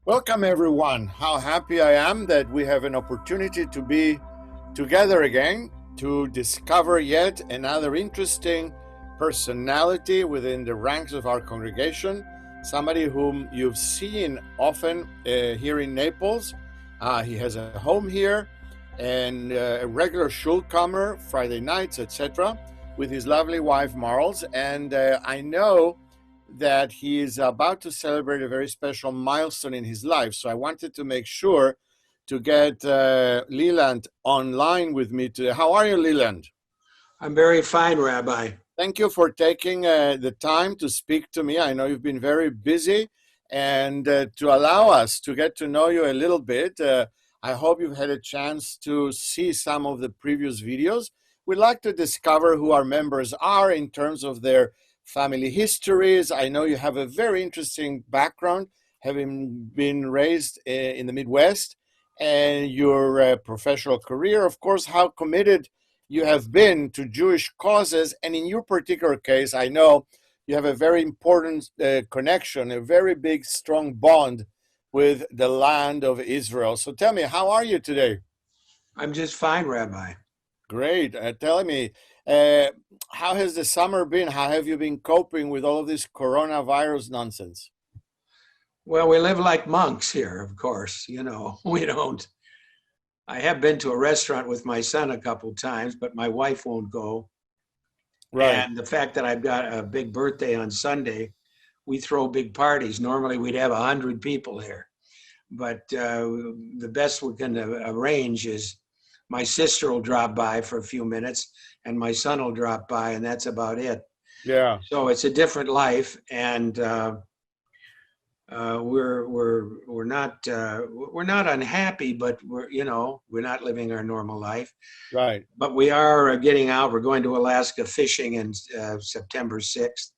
Welcome, everyone. How happy I am that we have an opportunity to be together again to discover yet another interesting personality within the ranks of our congregation, somebody whom you've seen often here in Naples. He has a home here and a regular shul comer, Friday nights, etc., with his lovely wife, Marls. And I know that he is about to celebrate a very special milestone in his life. So I wanted to make sure to get Leland online with me today. How are you, Leland? I'm very fine, Rabbi. Thank you for taking the time to speak to me. I know you've been very busy, and to allow us to get to know you a little bit. I hope you've had a chance to see some of the previous videos. We'd like to discover who our members are in terms of their family histories. I know you have a very interesting background, having been raised in the Midwest, and your professional career, of course, how committed you have been to Jewish causes. And in your particular case, I know you have a very important connection, a very big, strong bond with the land of Israel. So tell me, how are you today? I'm just fine, Rabbi. Great. Tell me, how has the summer been? How have you been coping with all of this coronavirus nonsense? Well, we live like monks here, of course. We don't. I have been to a restaurant with my son a couple times, but my wife won't go. Right. And the fact that I've got a big birthday on Sunday, we throw big parties. Normally we'd have 100 people here. But the best we can arrange is my sister will drop by for a few minutes and my son will drop by, and that's about it. Yeah. So it's a different life, and we're not unhappy, but we're not living our normal life. Right. But we are getting out. We're going to Alaska fishing in September 6th,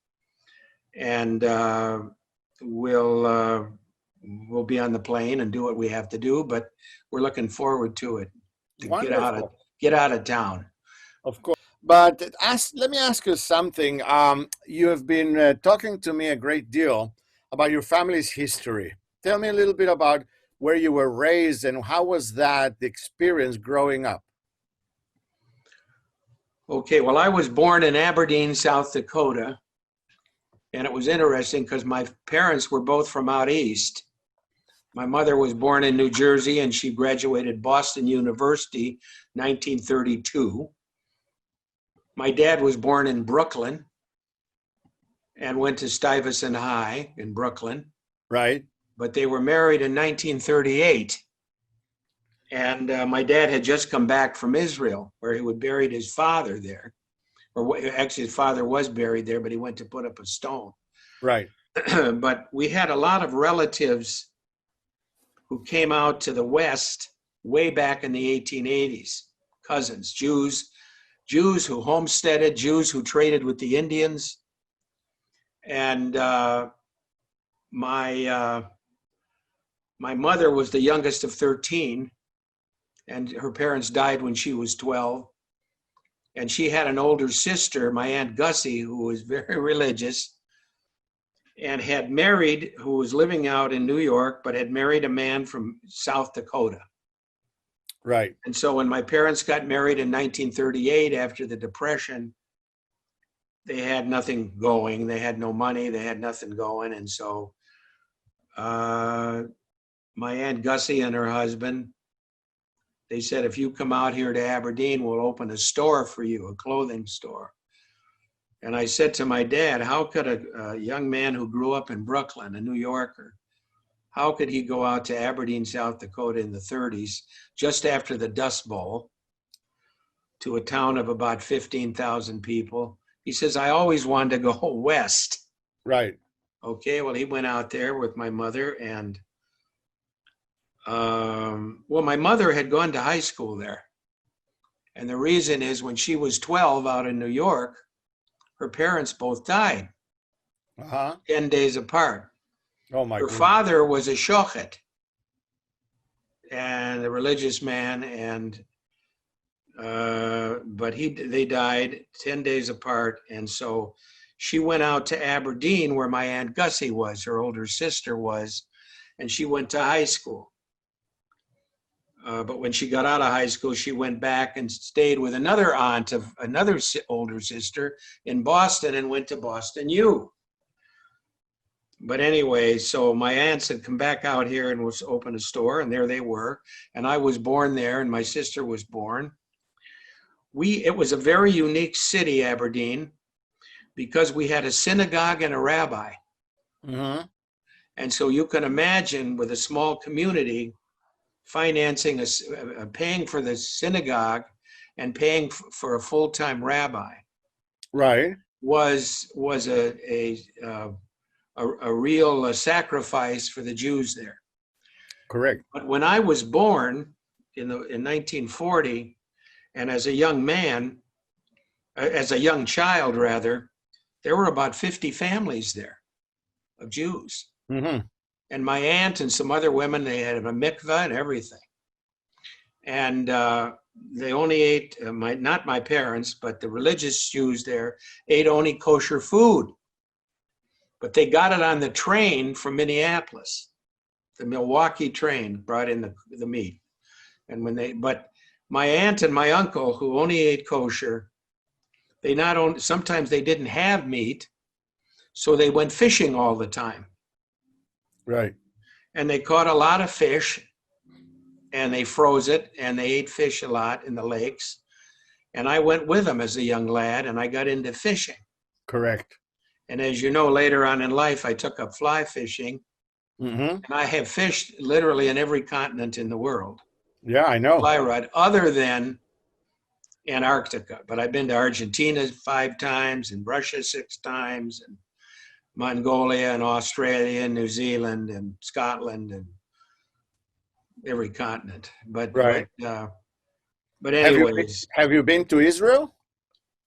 and we'll be on the plane and do what we have to do. But we're looking forward to it. To get out of town. Of course. But let me ask you something. You have been talking to me a great deal about your family's history. Tell me a little bit about where you were raised and how was that the experience growing up? Okay, well, I was born in Aberdeen, South Dakota. And it was interesting because my parents were both from out east. My mother was born in New Jersey, and she graduated Boston University 1932. My dad was born in Brooklyn and went to Stuyvesant High in Brooklyn. Right. But they were married in 1938. And my dad had just come back from Israel, where he had buried his father there. Or actually, his father was buried there, but he went to put up a stone. Right. But we had a lot of relatives who came out to the West way back in the 1880s, cousins, Jews who homesteaded, Jews who traded with the Indians. And my mother was the youngest of 13, and her parents died when she was 12. And she had an older sister, my Aunt Gussie, who was very religious, and had married, who was living out in New York, but had married a man from South Dakota. Right. And so when my parents got married in 1938, after the Depression, they had nothing going. They had no money. They had nothing going. And so my Aunt Gussie and her husband, they said, if you come out here to Aberdeen, we'll open a store for you, a clothing store. And I said to my dad, how could a young man who grew up in Brooklyn, a New Yorker, how could he go out to Aberdeen, South Dakota in the 30s, just after the Dust Bowl, to a town of about 15,000 people? He says, I always wanted to go west. Right. Okay, well, he went out there with my mother, and my mother had gone to high school there. And the reason is when she was 12 out in New York, her parents both died 10 days apart. Oh my! Her father was a shochet and a religious man, and but they died 10 days apart. And so she went out to Aberdeen, where my Aunt Gussie was, her older sister was, and she went to high school. But when she got out of high school, she went back and stayed with another aunt of another older sister in Boston and went to Boston U. But anyway, so my aunts had come back out here and was open a store, and there they were. And I was born there, and my sister was born. It was a very unique city, Aberdeen, because we had a synagogue and a rabbi. Mm-hmm. And so you can imagine with a small community, financing, paying for the synagogue and paying for a full-time rabbi, Right. was a real sacrifice for the Jews there. Correct. But when I was born in 1940, and as a young man, as a young child rather, there were about 50 families there of Jews. Mm-hmm. And my aunt and some other women, they had a mikveh and everything. And they only ate, not my parents, but the religious Jews there ate only kosher food. But they got it on the train from Minneapolis. The Milwaukee train brought in the meat. And but my aunt and my uncle, who only ate kosher, sometimes they didn't have meat, so they went fishing all the time. Right. And they caught a lot of fish, and they froze it, and they ate fish a lot in the lakes. And I went with them as a young lad, and I got into fishing. Correct. And as you know, later on in life, I took up fly fishing. Mm-hmm. And I have fished literally in every continent in the world. Yeah, I know. Fly rod, other than Antarctica. But I've been to Argentina 5 times, and Russia 6 times, and Mongolia and Australia and New Zealand and Scotland and every continent. But Right. but anyways, Have you been to Israel?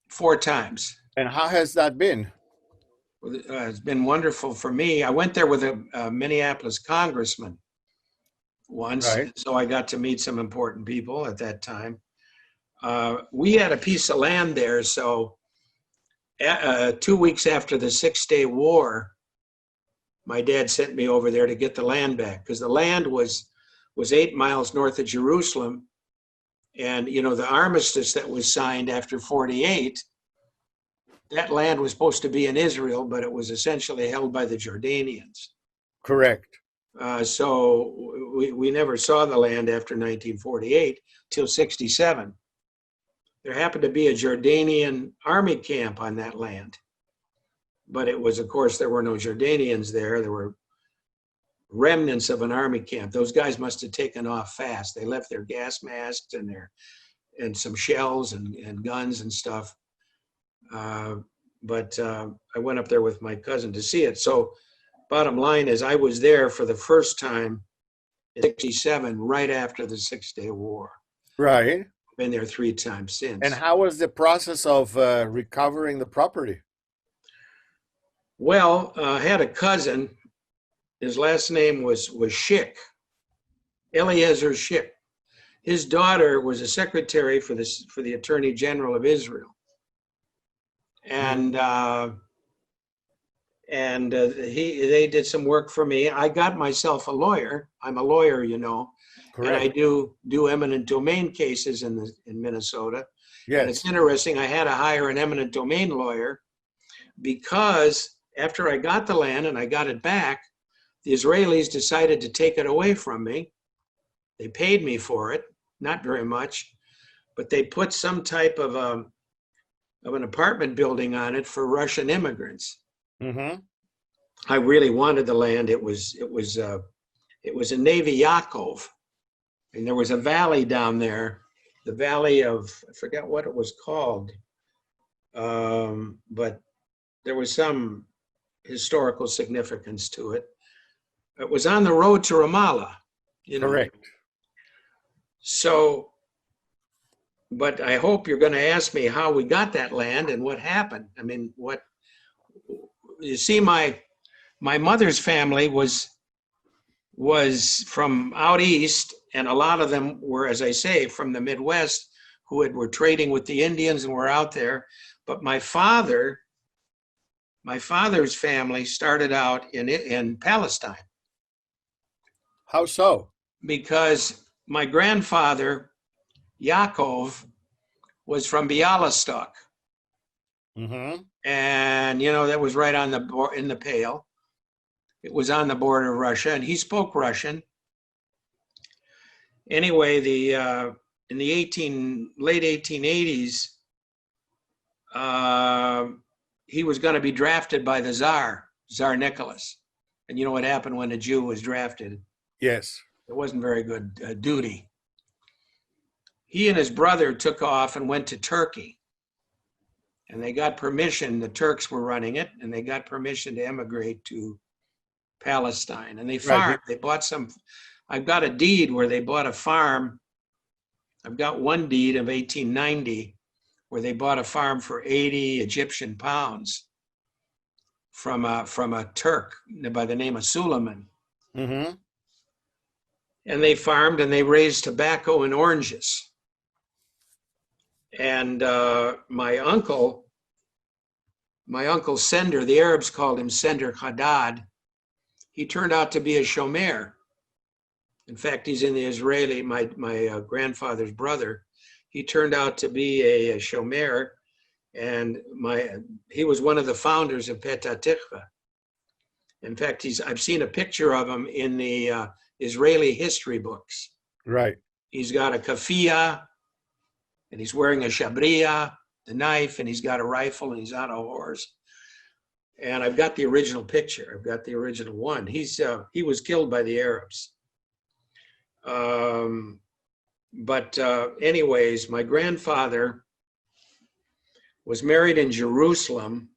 4 times. And how has that been? It's been wonderful for me. I went there with a Minneapolis congressman once, Right. so I got to meet some important people at that time. We had a piece of land there, so 2 weeks after the 6-Day War, my dad sent me over there to get the land back, because the land was 8 miles north of Jerusalem. And, you know, the armistice that was signed after 48, that land was supposed to be in Israel, but it was essentially held by the Jordanians. Correct. So we never saw the land after 1948 till 67. There happened to be a Jordanian army camp on that land. But it was, of course, there were no Jordanians there. There were remnants of an army camp. Those guys must have taken off fast. They left their gas masks and some shells and guns and stuff. But I went up there with my cousin to see it. So bottom line is I was there for the first time in 67, right after the 6-Day War. Right. Been there 3 times since. And how was the process of recovering the property? Well, I had a cousin. His last name was Schick, Eliezer Schick. His daughter was a secretary for the Attorney General of Israel. And they did some work for me. I got myself a lawyer. I'm a lawyer, you know. Correct. And I do eminent domain cases in Minnesota. Yes. And it's interesting, I had to hire an eminent domain lawyer because after I got the land and I got it back, the Israelis decided to take it away from me. They paid me for it, not very much, but they put some type of an apartment building on it for Russian immigrants. Mm-hmm. I really wanted the land. It was in Navy Yaakov, and there was a valley down there, the valley of, I forgot what it was called, but there was some historical significance to it. It was on the road to Ramallah, you know. Correct. So, but I hope you're going to ask me how we got that land and what happened. I mean, you see, my mother's family was from out east, and a lot of them were, as I say, from the Midwest, who were trading with the Indians and were out there. But my father's family started out in Palestine. How so? because my grandfather, Yaakov, was from Bialystok. Mm-hmm. And, you know, that was right on in the Pale. It was on the border of Russia, and he spoke Russian. Anyway, in the late 1880s, he was going to be drafted by the Tsar Nicholas. And you know what happened when a Jew was drafted? Yes. It wasn't very good duty. He and his brother took off and went to Turkey. And they got permission, the Turks were running it, and they got permission to emigrate to Palestine. And they farmed, Right. they bought some, I've got a deed where they bought a farm. I've got one deed of 1890 where they bought a farm for 80 Egyptian pounds from a Turk by the name of Suleiman. Mm-hmm. And they farmed and they raised tobacco and oranges. And my uncle Sender, the Arabs called him Sender Haddad, he turned out to be a shomer. In fact, he's in the Israeli, my grandfather's brother. He turned out to be a shomer, and he was one of the founders of Petah Tikva. In fact, I've seen a picture of him in the Israeli history books. Right. He's got a kafiyah, and he's wearing a shabriya, the knife, and he's got a rifle, and he's on a horse. And I've got the original picture. I've got the original one. He was killed by the Arabs. Anyways, my grandfather was married in Jerusalem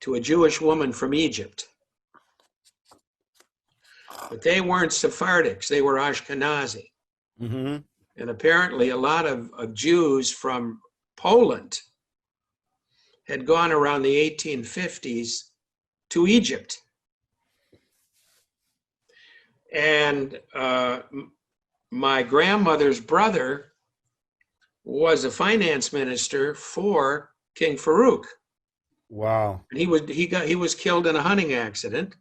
to a Jewish woman from Egypt. But they weren't Sephardics, they were Ashkenazi. Mm-hmm. And apparently a lot of Jews from Poland had gone around the 1850s to Egypt. And my grandmother's brother was a finance minister for King Farouk. Wow. And he was killed in a hunting accident.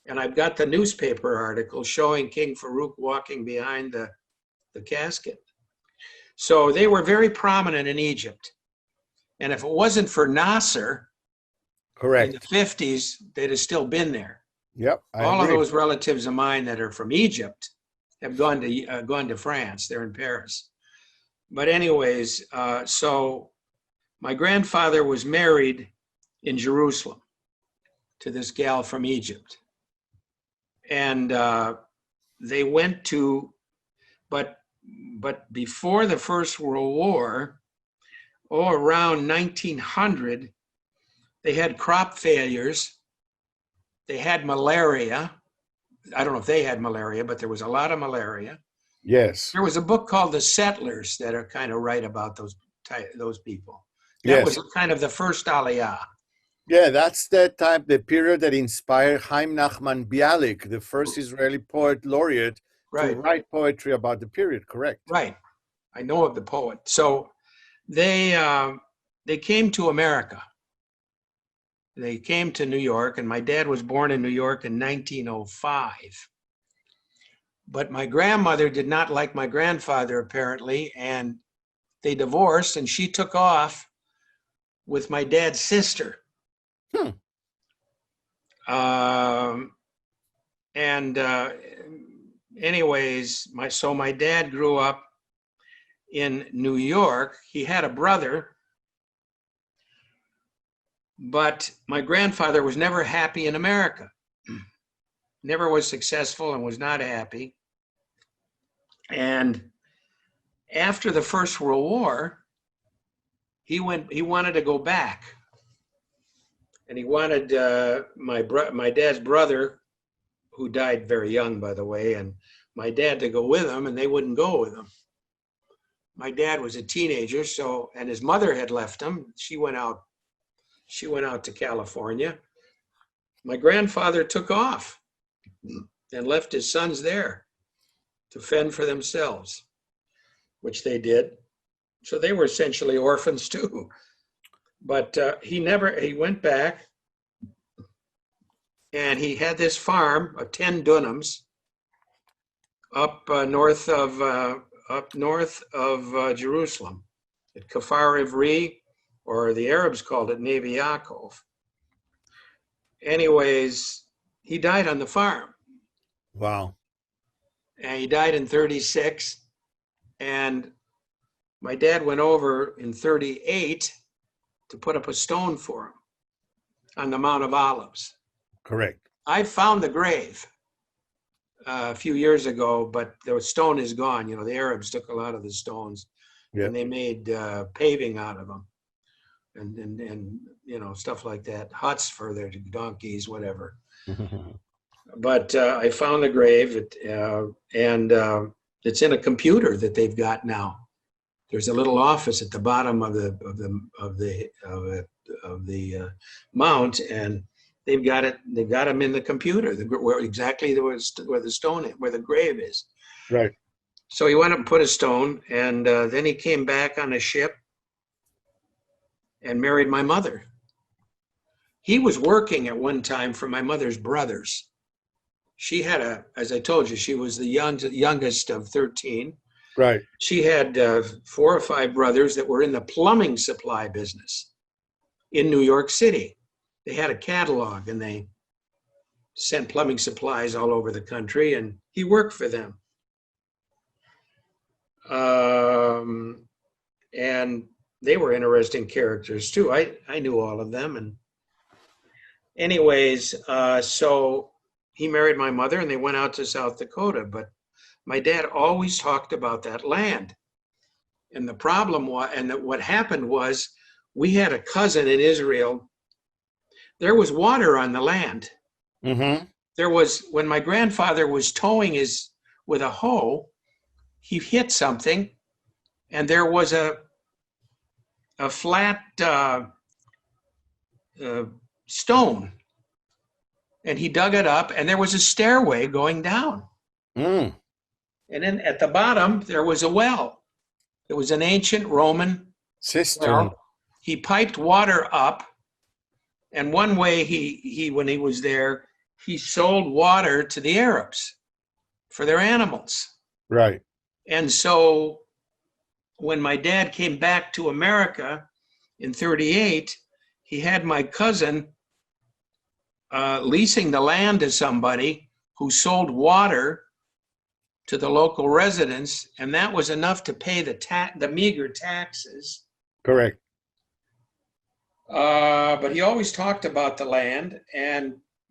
And I've got the newspaper article showing King Farouk walking behind the casket. So they were very prominent in Egypt. And if it wasn't for Nasser Correct. in the 50s, they'd have still been there. Yep. All of those relatives of mine that are from Egypt have gone to France. They're in Paris. But anyways, so my grandfather was married in Jerusalem to this gal from Egypt. And they went to, but before the First World War, around 1900, they had crop failures. They had malaria. I don't know if they had malaria, but there was a lot of malaria. Yes. There was a book called The Settlers that are kind of right about those people. That was kind of the first Aliyah. Yeah, that's the period that inspired Chaim Nachman Bialik, the first Israeli poet laureate, to write poetry about the period, correct? Right. I know of the poet. So they came to America. They came to New York, and my dad was born in New York in 1905. But my grandmother did not like my grandfather, apparently, and they divorced, and she took off with my dad's sister. Anyways, my dad grew up in New York. He had a brother, but my grandfather was never happy in America. Never was successful and was not happy. And after the First World War, he wanted to go back. And he wanted my dad's brother, who died very young, by the way, and my dad to go with him, and they wouldn't go with him. My dad was a teenager, and his mother had left him. She went out to California. My grandfather took off and left his sons there to fend for themselves, which they did. So they were essentially orphans too. But he went back, and he had this farm of 10 dunams, North of Jerusalem, at Kfar Ivri, or the Arabs called it Nevi Yaakov. Anyways, he died on the farm. Wow. And he died in 36. And my dad went over in 38 to put up a stone for him on the Mount of Olives. Correct. I found the grave a few years ago, but the stone is gone. You know, the Arabs took a lot of the stones, and they made paving out of them, and you know, stuff like that, huts for their donkeys, whatever. But I found the grave, and it's in a computer that they've got now. There's a little office at the bottom of the mount, and they've got it. They've got them in the computer, where exactly where the stone is, where the grave is. Right. So he went up and put a stone, and then he came back on a ship and married my mother. He was working at one time for my mother's brothers. She had as I told you, she was the youngest of 13. Right. She had 4 or 5 brothers that were in the plumbing supply business in New York City. They had a catalog, and they sent plumbing supplies all over the country, and he worked for them. And they were interesting characters too. I knew all of them. And anyways, so he married my mother, and they went out to South Dakota. But my dad always talked about that land. And the problem was, and what happened was, we had a cousin in Israel. There was water on the land. Mm-hmm. There was, when my grandfather was towing with a hoe, he hit something, and there was a flat stone, and he dug it up, and there was a stairway going down. Mm. And then at the bottom, there was a well. It was an ancient Roman Cistern. well. He piped water up, and one way he when he was there, he sold water to the Arabs for their animals. Right. And so when my dad came back to America in 38, he had my cousin leasing the land to somebody who sold water to the local residents, and that was enough to pay the meager taxes. Correct. But he always talked about the land,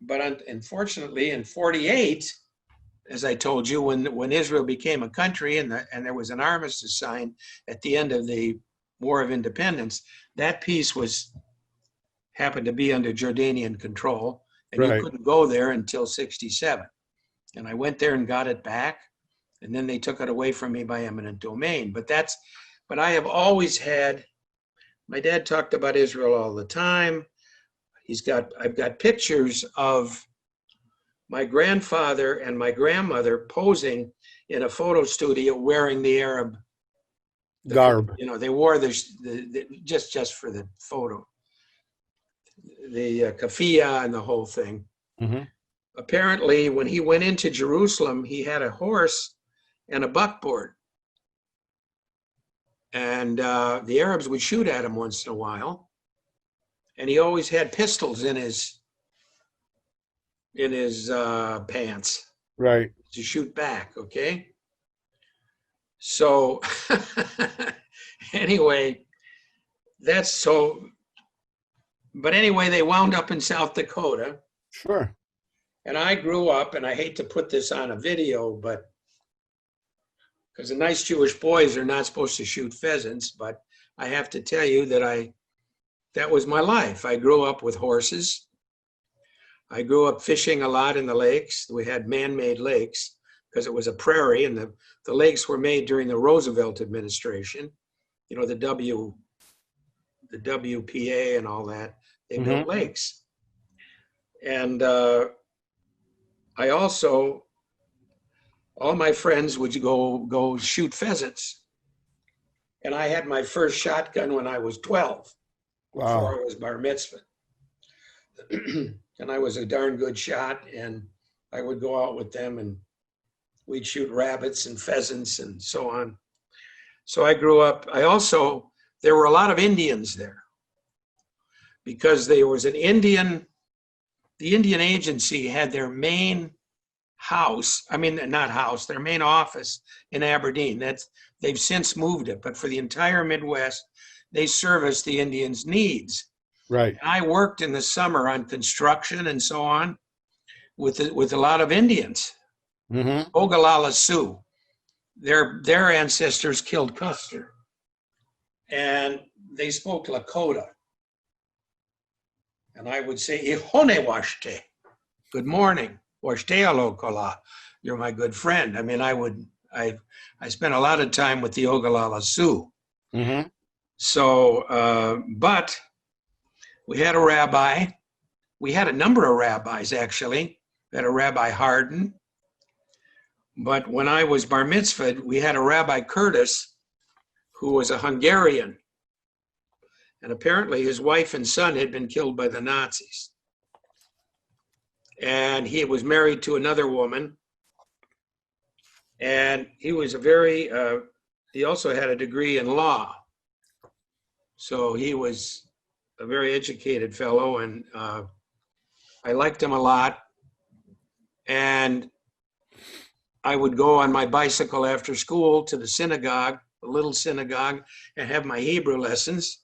but unfortunately in 48, as I told you, when Israel became a country and there was an armistice signed at the end of the War of Independence, that piece happened to be under Jordanian control, and you couldn't go there until 67. And I went there and got it back, and then they took it away from me by eminent domain. But I have always had. My dad talked about Israel all the time. I've got pictures of my grandfather and my grandmother posing in a photo studio wearing the Arab garb. You know, they wore just for the photo, the kafia and the whole thing. Mm-hmm. Apparently, when he went into Jerusalem, he had a horse and a buckboard. And the Arabs would shoot at him once in a while, and he always had pistols in his pants, right, to shoot back. Okay. So anyway, that's so. But anyway, they wound up in South Dakota. Sure. And I grew up, and I hate to put this on a video, but because the nice Jewish boys are not supposed to shoot pheasants, but I have to tell you that was my life. I grew up with horses. I grew up fishing a lot in the lakes. We had man-made lakes because it was a prairie, and the lakes were made during the Roosevelt administration. You know, the WPA and all that. They built lakes. And I also, all my friends would go shoot pheasants. And I had my first shotgun when I was 12. Wow. Before I was bar mitzvah. And I was a darn good shot, and I would go out with them and We'd shoot rabbits and pheasants and so on. So I grew up. There were a lot of Indians there because there was the Indian agency had their main their main office in Aberdeen. They've since moved it, but for the entire Midwest, they serviced the Indians' needs. Right. And I worked in the summer on construction and so on with a lot of Indians. Mm-hmm. Ogallala Sioux. Their ancestors killed Custer, and they spoke Lakota. And I would say, "Ihone washte," good morning, washte alokola. You're my good friend. I mean, I spent a lot of time with the Ogallala Sioux. Mm-hmm. So, but we had a rabbi. We had a number of rabbis, actually. We had a Rabbi Hardin. But when I was bar mitzvahed, we had a Rabbi Curtis, who was a Hungarian. And apparently his wife and son had been killed by the Nazis. And he was married to another woman. And he was he also had a degree in law. So he was a very educated fellow, and I liked him a lot. And I would go on my bicycle after school to the synagogue, the little synagogue, and have my Hebrew lessons.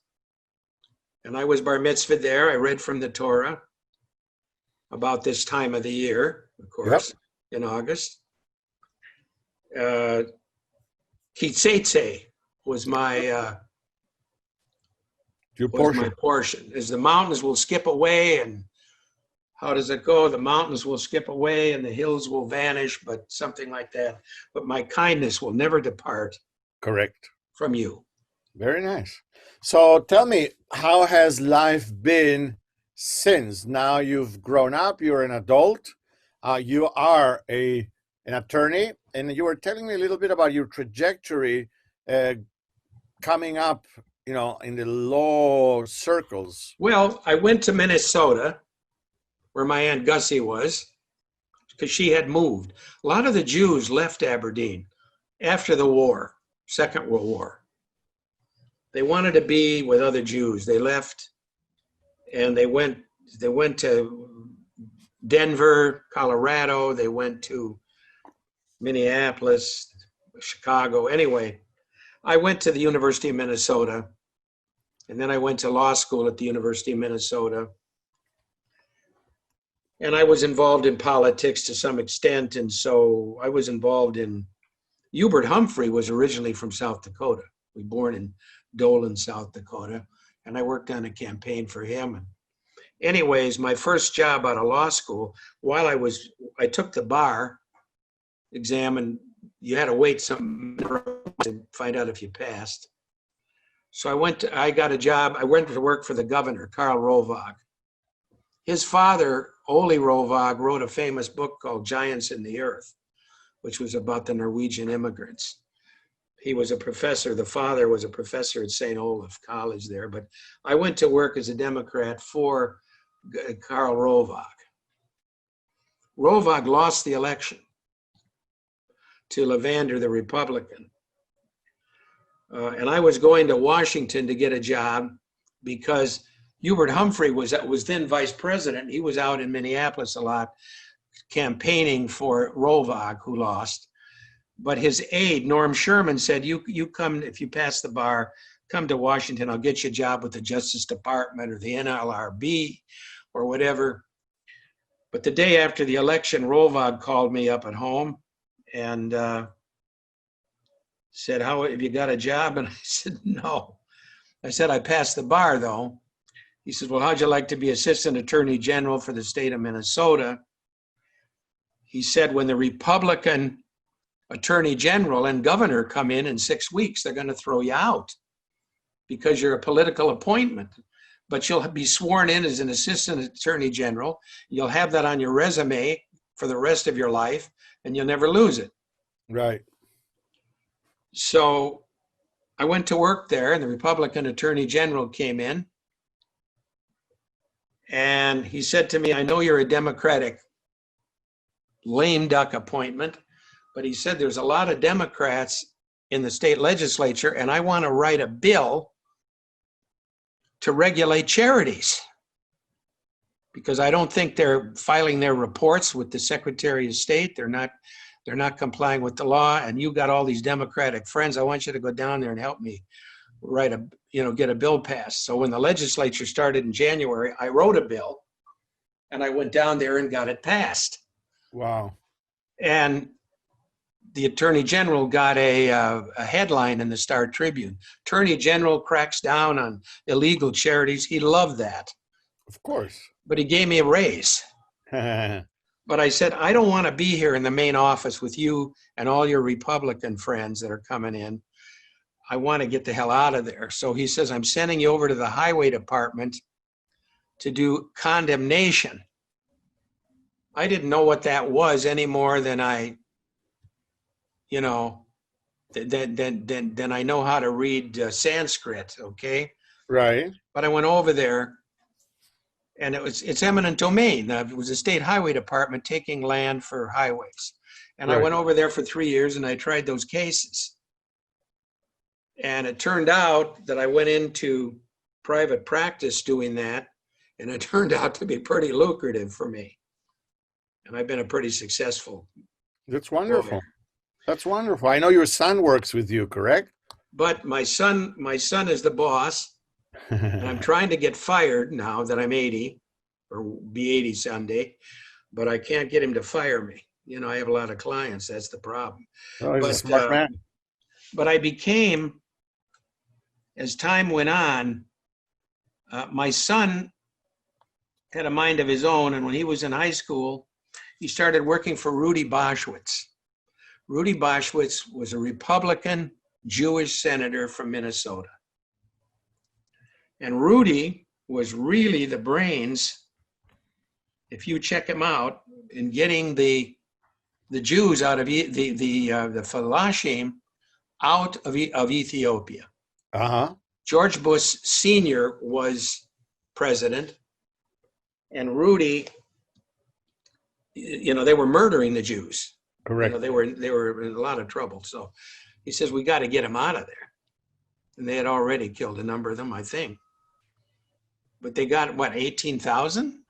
And I was bar mitzvah there. I read from the Torah about this time of the year, of course, in August. Kitzetse was my portion. As the mountains will skip away, and how does it go? The mountains will skip away and the hills will vanish, but something like that. But my kindness will never depart. Correct. From you. Very nice. So tell me, how has life been since? Now you've grown up, you're an adult, you are an attorney, and you were telling me a little bit about your trajectory coming up, in the law circles. Well, I went to Minnesota, where my Aunt Gussie was, because she had moved. A lot of the Jews left Aberdeen after the war, Second World War. They wanted to be with other Jews. They left, and they went to Denver, Colorado. They went to Minneapolis, Chicago. Anyway, I went to the University of Minnesota, and then I went to law school at the University of Minnesota. And I was involved in politics to some extent, and so I was involved in, Hubert Humphrey was originally from South Dakota. He was born in Dolan, South Dakota, and I worked on a campaign for him. And anyways, my first job out of law school, I took the bar exam, and you had to wait some to find out if you passed. So I got a job. I went to work for the governor, Karl Rovag. His father, Ole Rovag, wrote a famous book called Giants in the Earth, which was about the Norwegian immigrants. He was a professor. The father was a professor at St. Olaf College there. But I went to work as a Democrat for Karl Rovag. Rovag lost the election to Levander, the Republican. And I was going to Washington to get a job because Hubert Humphrey was then vice president. He was out in Minneapolis a lot campaigning for Rovag, who lost. But his aide, Norm Sherman, said, you come, if you pass the bar, come to Washington, I'll get you a job with the Justice Department or the NLRB or whatever. But the day after the election, Rovag called me up at home and said, have you got a job? And I said, no. I said, I passed the bar, though. He said, well, how'd you like to be Assistant Attorney General for the state of Minnesota? He said, when the Republican Attorney General and Governor come in 6 weeks, they're going to throw you out because you're a political appointment. But you'll be sworn in as an Assistant Attorney General. You'll have that on your resume for the rest of your life, and you'll never lose it. Right. So I went to work there, and the Republican Attorney General came in. And he said to me, I know you're a Democratic lame duck appointment, But he said there's a lot of Democrats in the state legislature, and I want to write a bill to regulate charities, because I don't think they're filing their reports with the Secretary of State. They're not complying with the law. And you got all these Democratic friends. I want you to go down there and help me get a bill passed. So when the legislature started in January, I wrote a bill and I went down there and got it passed. Wow. And the Attorney General got a headline in the Star Tribune. Attorney General cracks down on illegal charities. He loved that. Of course. But he gave me a raise. But I said, I don't want to be here in the main office with you and all your Republican friends that are coming in. I want to get the hell out of there. So he says, I'm sending you over to the highway department to do condemnation. I didn't know what that was any more than I know how to read Sanskrit, okay? Right. But I went over there, and it's eminent domain. It was a state highway department taking land for highways. And I Right. went over there for 3 years, and I tried those cases. And it turned out that I went into private practice doing that, and it turned out to be pretty lucrative for me. And I've been a pretty successful That's wonderful. lawyer. That's wonderful. I know your son works with you, correct? But my son is the boss, and I'm trying to get fired now that I'm 80, or be 80 someday, but I can't get him to fire me. I have a lot of clients. That's the problem. Oh, he's a But, smart man. But I became, as time went on, my son had a mind of his own, and when he was in high school, he started working for Rudy Boschwitz. Rudy Boschwitz was a Republican Jewish senator from Minnesota. And Rudy was really the brains, if you check him out, in getting the Jews out of the Falashim out of Ethiopia. Uh-huh. George Bush Sr. was president, and Rudy, they were murdering the Jews. Correct. They were in a lot of trouble. So he says, we got to get them out of there. And they had already killed a number of them, I think. But they got, 18,000?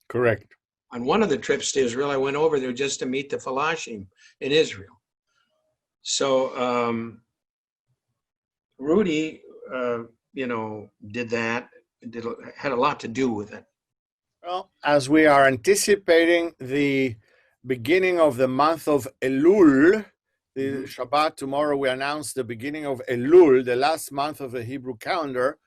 Correct. On one of the trips to Israel, I went over there just to meet the Falashim in Israel. So Rudy, did that, had a lot to do with it. Well, as we are anticipating the beginning of the month of Elul, the Shabbat tomorrow, we announce the beginning of Elul, the last month of the Hebrew calendar.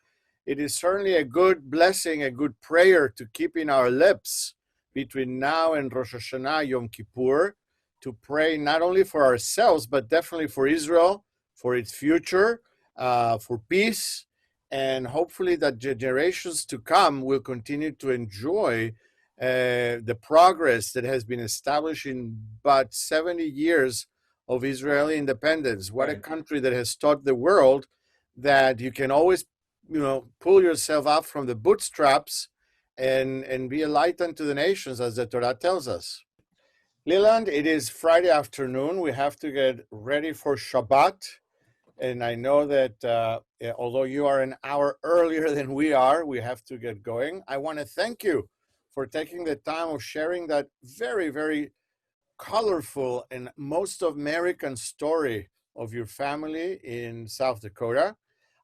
It is certainly a good blessing, a good prayer to keep in our lips between now and Rosh Hashanah, Yom Kippur, to pray not only for ourselves, but definitely for Israel, for its future, for peace, and hopefully that generations to come will continue to enjoy the progress that has been established in about 70 years of Israeli independence. What a country that has taught the world that you can always, pull yourself up from the bootstraps and be a light unto the nations, as the Torah tells us. Leland, it is Friday afternoon. We have to get ready for Shabbat. And I know that although you are an hour earlier than we are, we have to get going. I want to thank you for taking the time of sharing that very, very colorful and most American story of your family in South Dakota.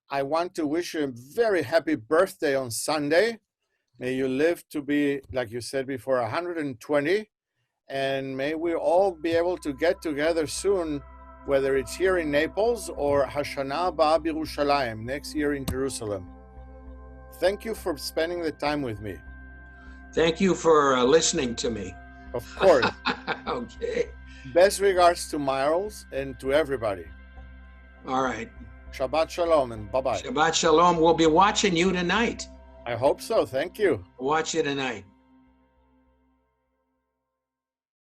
I want to wish you a very happy birthday on Sunday. May you live to be, like you said before, 120. And may we all be able to get together soon, whether it's here in Naples or Hashanah Haba B'Yerushalayim, next year in Jerusalem. Thank you for spending the time with me. Thank you for listening to me. Of course. Okay. Best regards to Miles and to everybody. All right. Shabbat Shalom and bye-bye. Shabbat Shalom. We'll be watching you tonight. I hope so. Thank you. Watch you tonight.